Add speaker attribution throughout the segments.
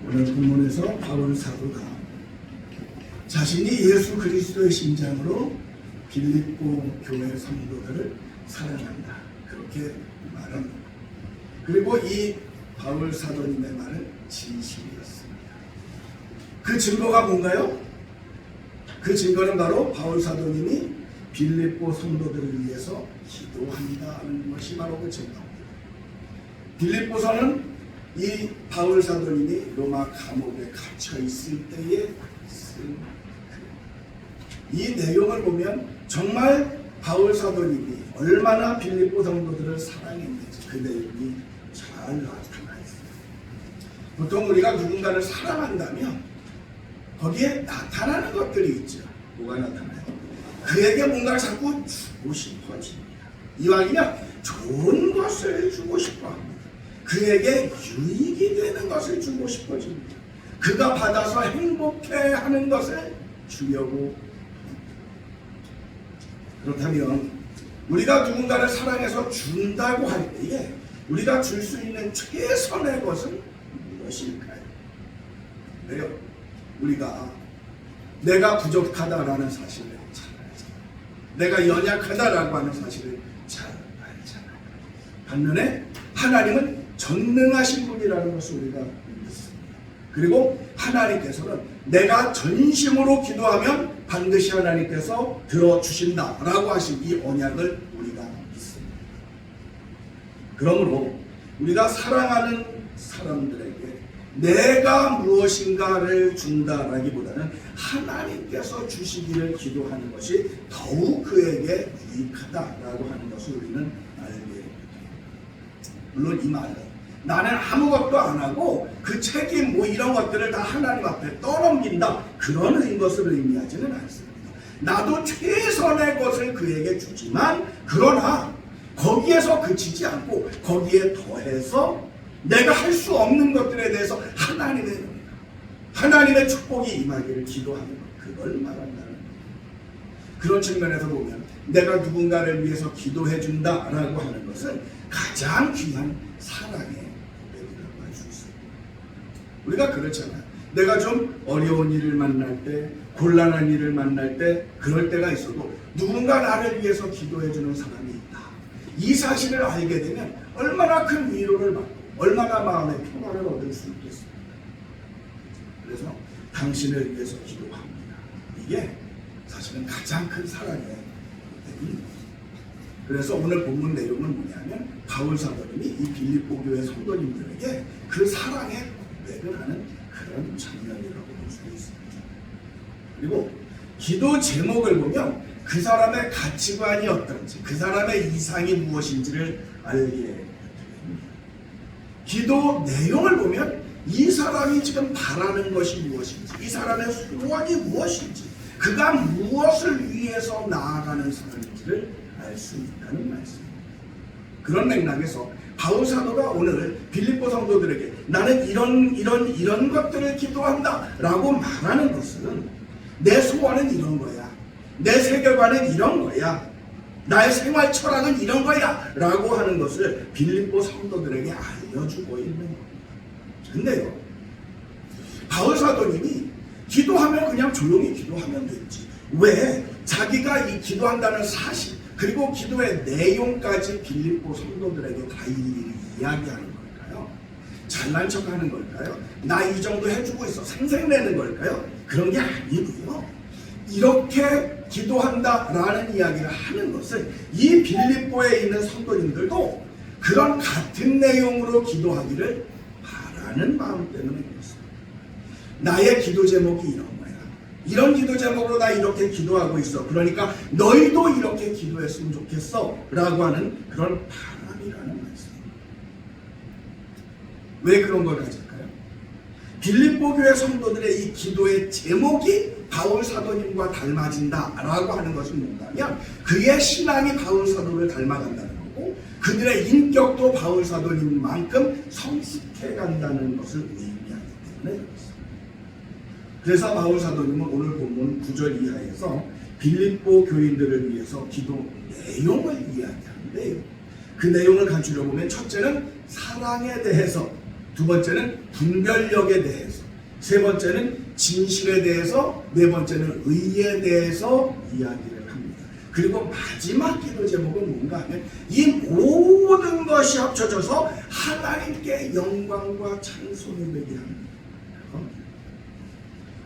Speaker 1: 오늘 본문에서 바울 사도가 자신이 예수 그리스도의 심장으로 빌립보 교회 성도들을 사랑한다 그렇게 말합니다. 그리고 이 바울 사도님의 말은 진실이었습니다. 그 증거가 뭔가요? 그 증거는 바로 바울 사도님이 빌립보 성도들을 위해서 기도한다는 것이 바로 그 증거입니다. 빌립보서는 이 바울 사도님이 로마 감옥에 갇혀 있을 때에 쓴 이 내용을 보면 정말 바울 사도님이 얼마나 빌립보 성도들을 사랑했는지 그 내용이 잘 나타나 있어요. 보통 우리가 누군가를 사랑한다면 거기에 나타나는 것들이 있죠. 뭐가 나타나요? 그에게 뭔가를 자꾸 주고 싶어집니다. 이왕이면 좋은 것을 주고 싶어 합니다. 그에게 유익이 되는 것을 주고 싶어집니다. 그가 받아서 행복해하는 것을 주려고 합니다. 그렇다면 우리가 누군가를 사랑해서 준다고 할 때에 우리가 줄 수 있는 최선의 것은 무엇일까요? 왜요? 우리가 내가 부족하다라는 사실을 잘 알잖아요. 내가 연약하다라고 하는 사실을 잘 알잖아요. 반면에 하나님은 전능하신 분이라는 것을 우리가 믿습니다. 그리고 하나님께서는 내가 전심으로 기도하면 반드시 하나님께서 들어주신다라고 하신 이 언약을 우리가 믿습니다. 그러므로 우리가 사랑하는 사람들에게 내가 무엇인가를 준다라기보다는 하나님께서 주시기를 기도하는 것이 더욱 그에게 유익하다라고 하는 것을 우리는 알게 됩니다. 물론 이 말은 나는 아무것도 안 하고 그 책임 뭐 이런 것들을 다 하나님 앞에 떠넘긴다 그런 것을 의미하지는 않습니다. 나도 최선의 것을 그에게 주지만 그러나 거기에서 그치지 않고 거기에 더해서 내가 할 수 없는 것들에 대해서 하나님의 축복이 임하기를 기도하는 것 그걸 말한다는 거예요. 그런 측면에서 보면 내가 누군가를 위해서 기도해 준다라고 하는 것은 가장 귀한 사랑의 고백이라고 할 수 있습니다. 우리가 그렇잖아요. 내가 좀 어려운 일을 만날 때 곤란한 일을 만날 때 그럴 때가 있어도 누군가 나를 위해서 기도해 주는 사람이 있다. 이 사실을 알게 되면 얼마나 큰 위로를 받고 얼마나 마음의 평화를 얻을 수 있겠습니까? 그래서 당신을 위해서 기도합니다. 이게 사실은 가장 큰 사랑의 고백입니다. 그래서 오늘 본문 내용은 뭐냐면 바울 사도님이 이 빌립보 교회 성도님들에게 그 사랑의 고백을 하는 그런 장면이라고 볼 수 있습니다. 그리고 기도 제목을 보면 그 사람의 가치관이 어떤지 그 사람의 이상이 무엇인지를 알게 됩니다. 기도 내용을 보면 이 사람이 지금 바라는 것이 무엇인지 이 사람의 소원이 무엇인지 그가 무엇을 위해서 나아가는 사람인지를 알 수 있다는 말씀입니다. 그런 맥락에서 바울 사도가 오늘 빌립보 성도들에게 나는 이런 것들을 기도한다 라고 말하는 것은 내 소원은 이런 거야. 내 세계관은 이런 거야. 나의 생활 철학은 이런 거야 라고 하는 것을 빌립보 성도들에게 알려주고 있는 겁니다. 근데요 바울 사도님이 기도하면 그냥 조용히 기도하면 되지 왜 자기가 이 기도한다는 사실 그리고 기도의 내용까지 빌립보 성도들에게 다 일일이 이야기하는 걸까요? 잘난 척하는 걸까요? 나 이 정도 해주고 있어 생색내는 걸까요? 그런 게 아니고요. 이렇게 기도한다라는 이야기를 하는 것은 이 빌립보에 있는 성도님들도 그런 같은 내용으로 기도하기를 바라는 마음 때문에 그렇습니다. 나의 기도 제목이 이런 거야. 이런 기도 제목으로 나 이렇게 기도하고 있어. 그러니까 너희도 이렇게 기도했으면 좋겠어 라고 하는 그런 바람이라는 말씀입니다. 왜 그런 걸 가질까요? 빌립보 교회 성도들의 이 기도의 제목이 바울 사도님과 닮아진다라고 하는 것은 뭔가면 그의 신앙이 바울 사도를 닮아간다는 거고 그들의 인격도 바울 사도님만큼 성숙해 간다는 것을 의미하기 때문에 그렇습니다. 그래서 바울 사도님은 오늘 본문 9절 이하에서 빌립보 교인들을 위해서 기도 내용을 이야기하는데요. 그 내용을 간추려 보면 첫째는 사랑에 대해서 두 번째는 분별력에 대해서, 세 번째는 진실에 대해서, 네 번째는 의에 대해서 이야기를 합니다. 그리고 마지막 기도 제목은 뭔가 하면 이 모든 것이 합쳐져서 하나님께 영광과 찬송이 되게 합니다.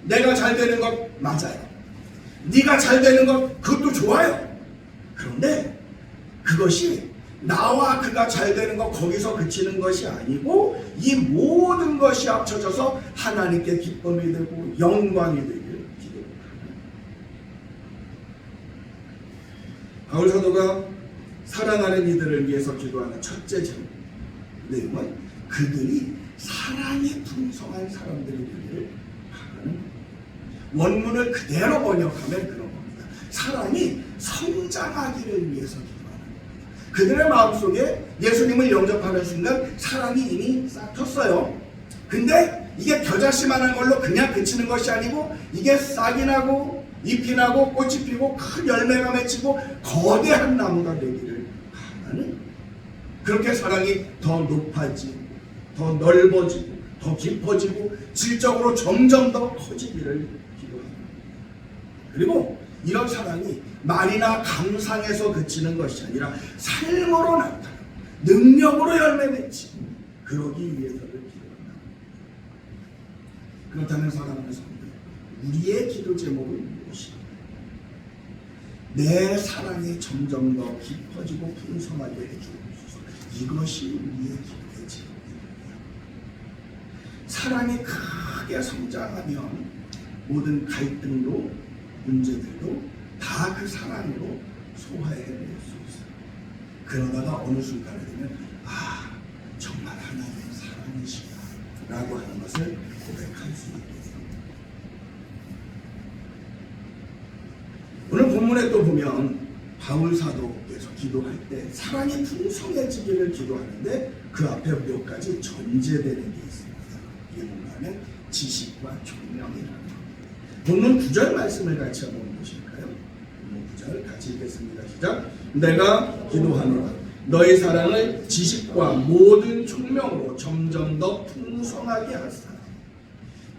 Speaker 1: 내가 잘 되는 것 맞아요. 네가 잘 되는 것 그것도 좋아요. 그런데 그것이 나와 그가 잘 되는 것 거기서 그치는 것이 아니고 이 모든 것이 합쳐져서 하나님께 기쁨이 되고 영광이 되기를 기도합니다. 바울 사도가 사랑하는 이들을 위해서 기도하는 첫째 내용은 그들이 사랑이 풍성한 사람들이 되기를 바라는 겁니다. 원문을 그대로 번역하면 그런 겁니다. 사랑이 성장하기를 위해서 기도하는 겁니다. 그들의 마음속에 예수님을 영접하는 순간 사랑이 이미 싹 텄어요. 근데 이게 겨자씨만한 걸로 그냥 그치는 것이 아니고 이게 싹이 나고 잎이 나고 꽃이 피고 큰 열매가 맺히고 거대한 나무가 되기를 바라는, 그렇게 사랑이 더 높아지고 더 넓어지고 더 깊어지고 질적으로 점점 더 커지기를 기도합니다. 그리고 이런 사랑이 말이나 감상에서 그치는 것이 아니라 삶으로 나타나고 능력으로 열매 맺히고 그러기 위해서를 기도한다. 그렇다면 사랑하는 성도, 우리의 기도 제목은 무엇입니까? 내 사랑이 점점 더 깊어지고 풍성하게 해주옵소서. 이것이 우리의 기도의 제목입니다. 사랑이 크게 성장하면 모든 갈등도 문제들도 다 그 사랑으로 소화해낼 수 있어요. 그러다가 어느 순간에 되면 정말 하나님의 사랑이시다 라고 하는 것을 고백할 수 있게 됩니다. 오늘 본문에 또 보면 바울 사도께서 기도할 때 사랑이 풍성해지기를 기도하는데 그 앞에 몇 가지 전제되는 게 있습니다. 이게 뭔가 하면 지식과 총명이라는 겁니다. 본문 9절 말씀을 같이 한번 보실까요? 본문 9절 같이 읽겠습니다. 시작. 내가 기도하노라 너희 사랑을 지식과 모든 총명으로 점점 더 풍성하게 하사.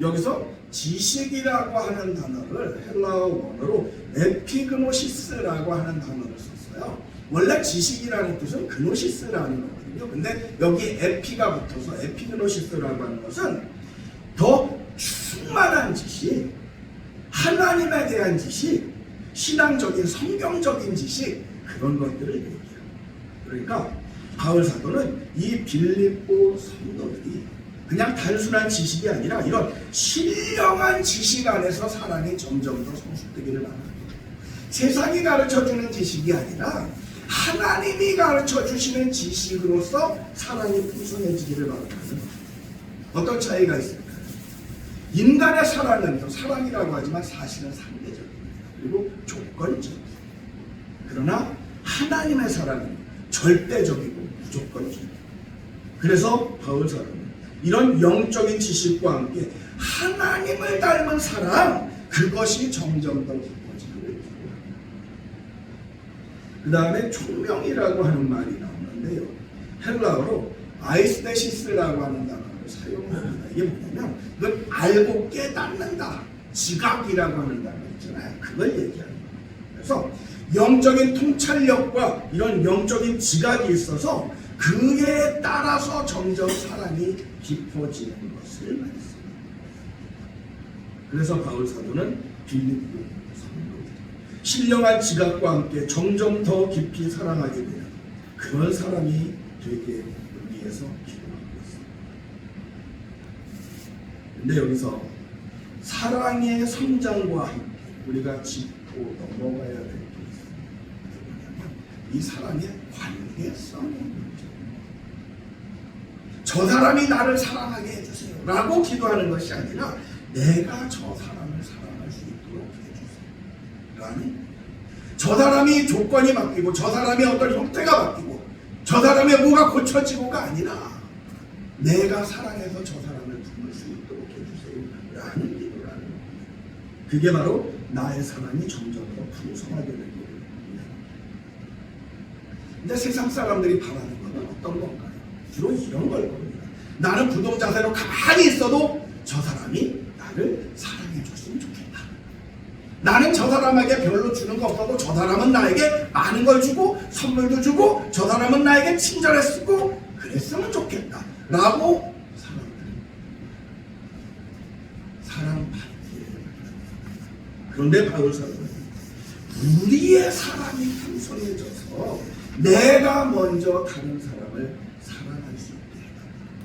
Speaker 1: 여기서 지식이라고 하는 단어를 헬라어 원어로 에피그노시스라고 하는 단어를 썼어요. 원래 지식이라는 뜻은 그노시스라는 거거든요. 근데 여기 에피가 붙어서 에피그노시스라고 하는 것은 더 충만한 지식, 하나님에 대한 지식, 신앙적인 성경적인 지식, 그런 것들을 얘기합니다. 그러니까 바울 사도는 이 빌립보 성도들이 그냥 단순한 지식이 아니라 이런 신령한 지식 안에서 사랑이 점점 더 성숙되기를 바랍니다. 세상이 가르쳐주는 지식이 아니라 하나님이 가르쳐주시는 지식으로서 사랑이 풍성해지기를 바랍니다. 어떤 차이가 있을까요? 인간의 사랑은 사랑이라고 하지만 사실은 상대적입니다. 그리고 조건적입니다. 그러나 하나님의 사랑은 절대적이고 무조건적입니다. 그래서 바울 사도는 이런 영적인 지식과 함께 하나님을 닮은 사랑, 그것이 점점 더 깊어지기를 기도합니다. 그 다음에 총명이라고 하는 말이 나오는데요. 헬라어로 아이스테시스라고 하는 단어를 사용합니다. 이게 뭐냐면 이건 알고 깨닫는다, 지각이라고 하는 단어 있잖아요. 그걸 얘기하는 거예요. 그래서 영적인 통찰력과 이런 영적인 지각이 있어서 그에 따라서 점점 사랑이 깊어지는 것을 말했습니다. 그래서 바울 사도는 빌립보 성도들 신령한 지각과 함께 점점 더 깊이 사랑하게 되는 그런 사람이 되게 위해서 기도하고 있습니다. 근데 여기서 사랑의 성장과 함께 우리가 짚고 넘어가야 될 게 있습니다. 이 사랑의 관계성의 문제입니다. 저 사람이 나를 사랑하게 해주세요 라고 기도하는 것이 아니라 내가 저 사람을 사랑할 수 있도록 해주세요 라는, 저 사람이 조건이 바뀌고 저 사람이 어떤 형태가 바뀌고 저 사람의 뭐가 고쳐지고가 아니라 내가 사랑해서 저 사람을 품을 수 있도록 해주세요 라는 기도라는 겁니다. 그게 바로 나의 사랑이 점점 더 풍성하게 되는 겁니다. 근데 세상 사람들이 바라는 것은 어떤 건가요? 주로 이런 걸 겁니다. 나는 부동자세로 가만히 있어도 저 사람이 나를 사랑해 줬으면 좋겠다. 나는 저 사람에게 별로 주는 거 없어도 저 사람은 나에게 많은 걸 주고 선물도 주고 저 사람은 나에게 친절했고 그랬으면 좋겠다 라고 사람들은 사랑받기에. 그런데 바울 사도는 우리의 사랑이 풍성해져서 내가 먼저 다른 사람을 사랑할 수 있게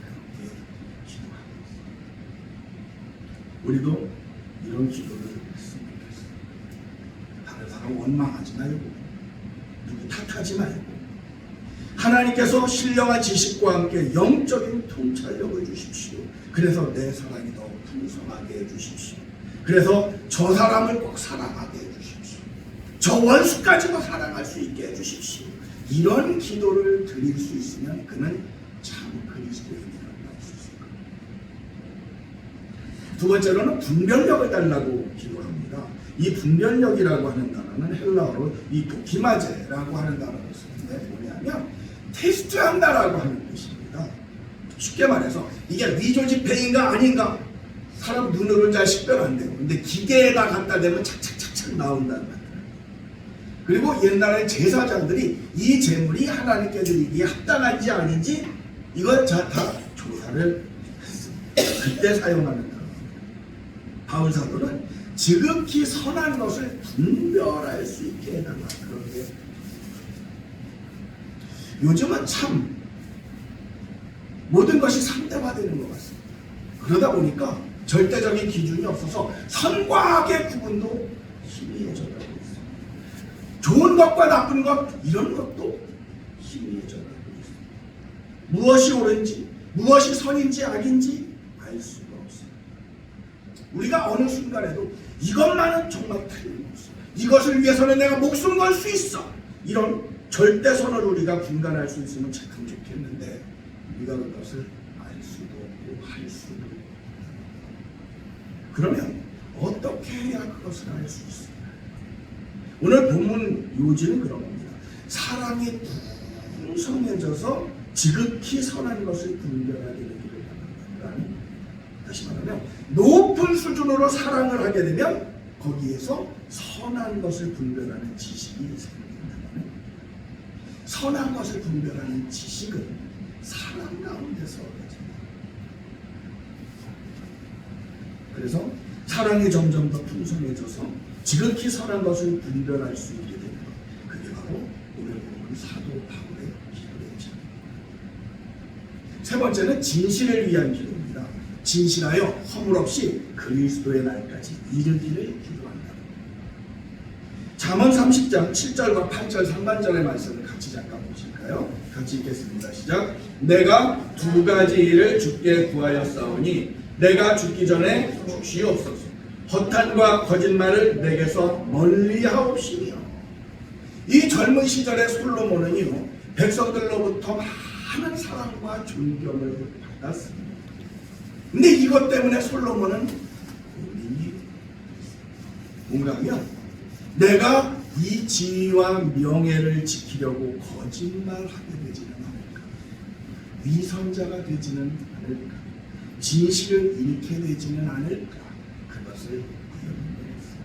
Speaker 1: 그렇게 기도하고 있습니다. 우리도 이런 기도를 했으면 좋겠습니다. 다른 사람 원망하지 말고 누구 탓하지 말고 하나님께서 신령한 지식과 함께 영적인 통찰력을 주십시오. 그래서 내 사랑이 더 풍성하게 해주십시오. 그래서 저 사람을 꼭 사랑하게 해주십시오. 저 원수까지도 사랑할 수 있게 해주십시오. 이런 기도를 드릴 수 있으면 그는 참 그리스도인이라고 할 수 있을 겁니다. 두 번째로는 분별력을 달라고 기도합니다. 이 분별력이라고 하는 단어는 헬라어로 이 도키마제라고 하는 단어를 쓰는데 뭐냐면 테스트한다라고 하는 뜻입니다. 쉽게 말해서 이게 위조지폐인가 아닌가 사람 눈으로는 잘 식별 안 돼요. 근데 기계에다 갖다 대면 착착착착 나온다는 거예요. 그리고 옛날에 제사장들이 이 재물이 하나님께 드리기에 합당한지 아닌지 이걸 다 조사를 했습니다. 그때 사용하는 단어. 바울 사도는 지극히 선한 것을 분별할 수 있게 해달라. 그렇게 요즘은 참 모든 것이 상대화되는 것 같습니다. 그러다 보니까 절대적인 기준이 없어서 선과 악의 구분도 희미해져가고 있습니다. 좋은 것과 나쁜 것 이런 것도 희미해져가고 있습니다. 무엇이 옳은지 무엇이 선인지 악인지 알 수가 없습니다. 우리가 어느 순간에도 이것만은 정말 틀림없어. 이것을 위해서는 내가 목숨 걸 수 있어. 이런 절대선을 우리가 분간할 수 있으면 참 좋겠는데 우리가 그것을 알 수도 없고 할 수도 없고 그러면 어떻게 해야 그것을 알 수 있을까? 오늘 본문 요지는 그런 겁니다. 사랑이 풍성해져서 지극히 선한 것을 분별하게 되기를 바란다는, 다시 말하면 높은 수준으로 사랑을 하게 되면 거기에서 선한 것을 분별하는 지식이 생긴다는, 선한 것을 분별하는 지식은 사랑 가운데서 얻어집니다. 그래서 사랑이 점점 더 풍성해져서 지극히 선한 것을 분별할 수 있게 되는 것, 그게 바로 오늘 보는 사도 바울의 기도였죠. 세 번째는 진실을 위한 기도입니다. 진실하여 허물 없이 그리스도의 날까지 이르기를 기도한다. 잠언 30장 7절과 8절 상반절의 말씀을 같이 잠깐 보실까요? 같이 읽겠습니다. 시작. 내가 두 가지 일을 주께 구하였사오니 내가 죽기 전에 죽시옵소서. 허탄과 거짓말을 내게서 멀리하옵시며. 이 젊은 시절의 솔로몬은요 백성들로부터 많은 사랑과 존경을 받았습니다. 근데 이것 때문에 솔로몬은 고민이 뭔가 하면 내가 이 지위와 명예를 지키려고 거짓말하게 되지는 않을까, 위선자가 되지는 않을까, 진실을 잃게 되지는 않을까, 그것을 염려했어요.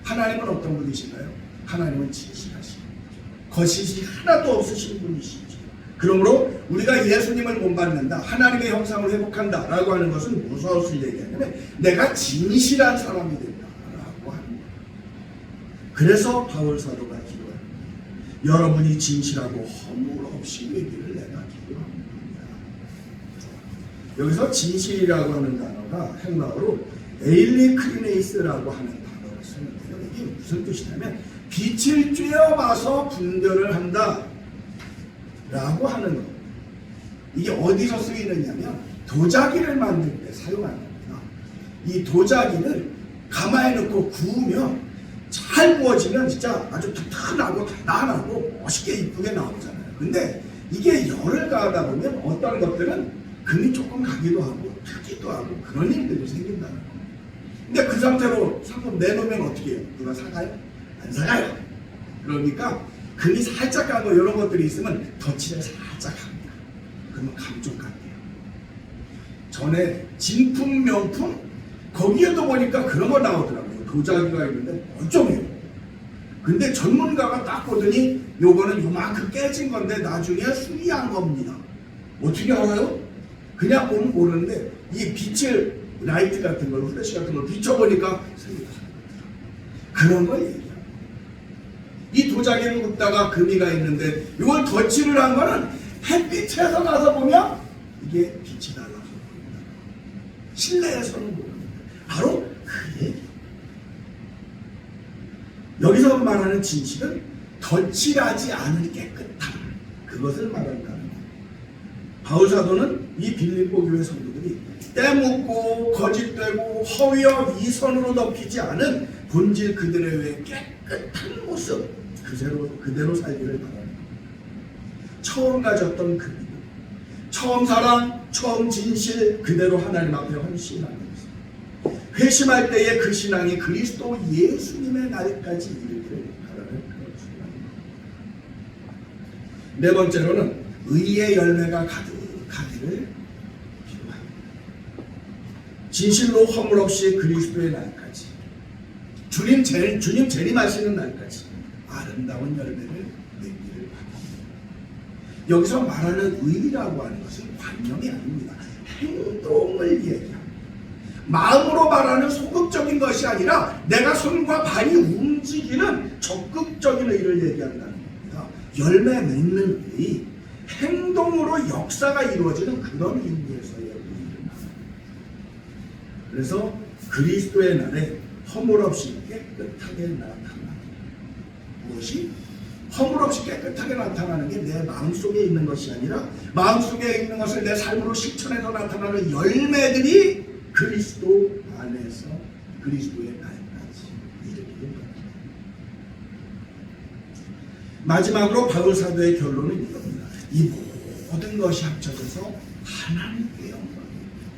Speaker 1: 하나님은 어떤 분이신가요? 하나님은 진실하신 분이죠. 거짓이 하나도 없으신 분이시죠. 그러므로 우리가 예수님을 본받는다, 하나님의 형상을 회복한다 라고 하는 것은 무엇을 얘기하냐면 내가 진실한 사람이 된다 라고 하는 거예요. 그래서 바울 사도가 기도합니다. 여러분이 진실하고 허물 없이 되기를 내가 기도합니다. 여기서 진실이라고 하는 단어가 헬라어로 에일리크리네이스라고 하는 단어를 쓰는데요. 이게 무슨 뜻이냐면 빛을 쬐어봐서 분별을 한다 라고 하는 것. 이게 어디서 쓰이느냐면 도자기를 만들 때 사용하는 겁니다. 이 도자기를 가마에 넣고 구우면 잘 구워지면 진짜 아주 튼튼하고 단단하고 멋있게 이쁘게 나오잖아요. 근데 이게 열을 가하다 보면 어떤 것들은 금이 조금 가기도 하고 타기도 하고 그런 일들이 생긴다는 겁니다. 근데 그 상태로 상품 내놓으면 어떻게 해요? 누가 사가요? 안 사가요. 그러니까 금이 살짝 가고 이런 것들이 있으면 덧칠을 살짝 합니다. 그러면 감 좀 갈게요. 전에 진품 명품 거기에도 보니까 그런 거 나오더라고요. 도자기가 있는데 멀쩡해요. 근데 전문가가 딱 보더니 요거는 요만큼 깨진 건데 나중에 수리한 겁니다. 어떻게 알아요? 그냥 보면 모르는데 이 빛을 라이트 같은 걸 플래시 같은 걸 비춰보니까 그런 거 얘기해요. 이 도자기를 굽다가 금이가 있는데 이걸 덧칠을 한 거는 햇빛에서 나서 보면 이게 빛이 달라서 보인다. 실내에서는 모릅니다. 바로 그 얘기. 여기서 말하는 진실은 덧칠하지 않은 깨끗함, 그것을 말한다는 거예요. 바울 사도는 이 빌립보 교회 성도들이 때묻고 거짓되고 허위와 위선으로 덮이지 않은 본질 그들의 외 깨끗한 모습 그대로 살기를 바랍니다. 처음 가졌던 그 믿음, 처음 사랑, 처음 진실 그대로 하나님 앞에 헌신하는 모습, 회심할 때의 그 신앙이 그리스도 예수님의 날까지 이르기를 바라는 그런 신앙입니다. 네 번째로는 의의 열매가 가득하기를 기도합니다. 진실로 허물 없이 그리스도의 날까지, 주님 재림하시는 날까지 아름다운 열매를 맺기를 바랍니다. 여기서 말하는 의라고 하는 것은 관념이 아닙니다. 행동을 얘기합니다. 마음으로 말하는 소극적인 것이 아니라 내가 손과 발이 움직이는 적극적인 의를 얘기한다는 겁니다. 열매 맺는 의, 행동으로 역사가 이루어지는 그런 의미에서의 의를 말합니다. 그래서 그리스도의 날에 허물 없이 깨끗하게 나타나는 무엇이? 허물 없이 깨끗하게 나타나는 게 내 마음속에 있는 것이 아니라 마음속에 있는 것을 내 삶으로 실천해서 나타나는 열매들이 그리스도 안에서 그리스도의 날까지 이르기를 바랍니다. 마지막으로 바울 사도의 결론은 이겁니다. 이 모든 것이 합쳐져서 하나님께 영광입니다.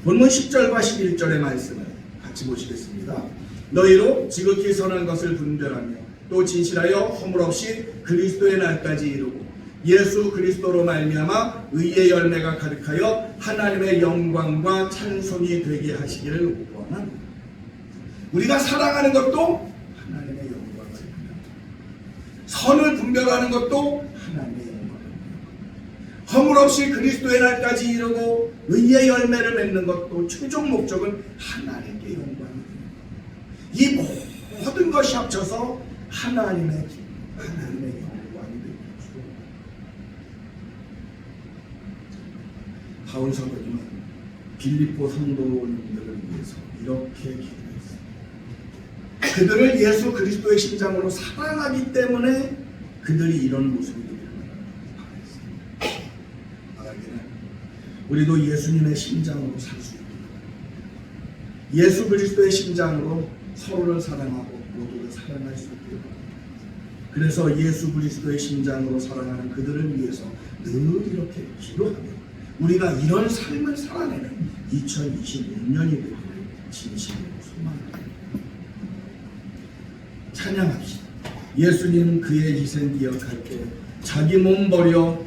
Speaker 1: 본문 10절과 11절의 말씀을 같이 보시겠습니다. 너희로 지극히 선한 것을 분별하며 또 진실하여 허물 없이 그리스도의 날까지 이루고 예수 그리스도로 말미암아 의의 열매가 가득하여 하나님의 영광과 찬송이 되게 하시기를 원합니다. 우리가 사랑하는 것도 하나님의 영광을 분별합니다. 선을 분별하는 것도 하나님의 영광을, 허물 없이 그리스도의 날까지 이루고 의의 열매를 맺는 것도 최종 목적은 하나님께 영광입니다. 이 모든 것이 합쳐서 하나님의 영광이 되는 것으로 바울 사도님은 빌립보 성도님들을 위해서 이렇게 기도했습니다. 그들을 예수 그리스도의 심장으로 사랑하기 때문에 그들이 이런 모습이 되기를 바랐습니다. 바라기는 우리도 예수님의 심장으로 살 수 있기를 바랍니다. 예수 그리스도의 심장으로 서로를 사랑하고 모두를 사랑할 수 있기를 바랍니다. 그래서 예수 그리스도의 심장으로 사랑하는 그들을 위해서 늘 이렇게 기도하며 우리가 이런 삶을 살아내는 2026년이 되기를 진심으로 소망합니다. 찬양합시다. 예수님 그의 희생 기억할 때 자기 몸 버려